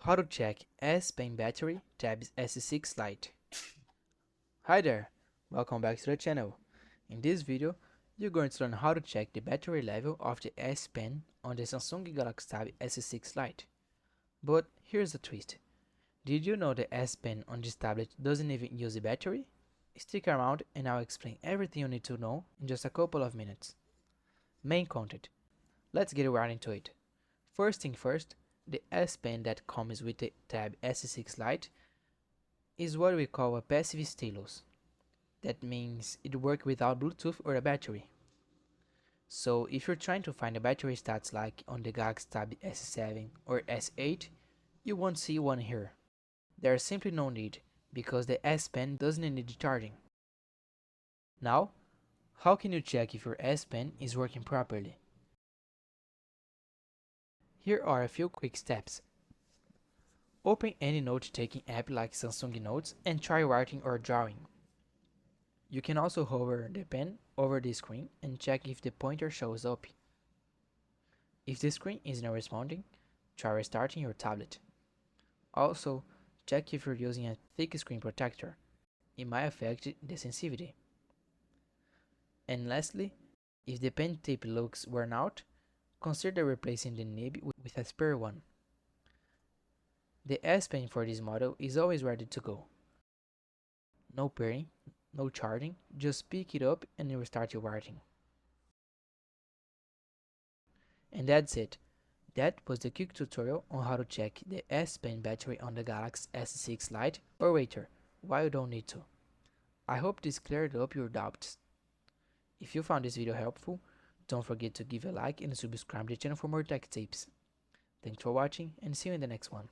How to check S Pen battery tabs S6 Lite. Hi there, welcome back to the channel. In this video, you're going to learn how to check the battery level of the S Pen on the Samsung Galaxy Tab S6 Lite. But here's the twist. Did you know the S Pen on this tablet doesn't even use a battery? Stick around and I'll explain everything you need to know in just a couple of minutes. Main content. Let's get right into it. First thing first, the S Pen that comes with the Tab S6 Lite is what we call a passive stylus. That means it works without Bluetooth or a battery. So if you're trying to find a battery stats like on the Galaxy Tab S7 or S8, you won't see one here. There's simply no need, because the S Pen doesn't need charging. Now, how can you check if your S Pen is working properly? Here are a few quick steps. Open any note-taking app like Samsung Notes and try writing or drawing. You can also hover the pen over the screen and check if the pointer shows up. If the screen isn't responding, try restarting your tablet. Also, check if you're using a thick screen protector. It might affect the sensitivity. And lastly, if the pen tip looks worn out, consider replacing the nib with a spare one. The S Pen for this model is always ready to go. No pairing, no charging, just pick it up and restart your writing. And that's it. That was the quick tutorial on how to check the S Pen battery on the Galaxy S6 Lite or later, why you don't need to. I hope this cleared up your doubts. If you found this video helpful, don't forget to give a like and subscribe to the channel for more tech tips. Thanks for watching and see you in the next one.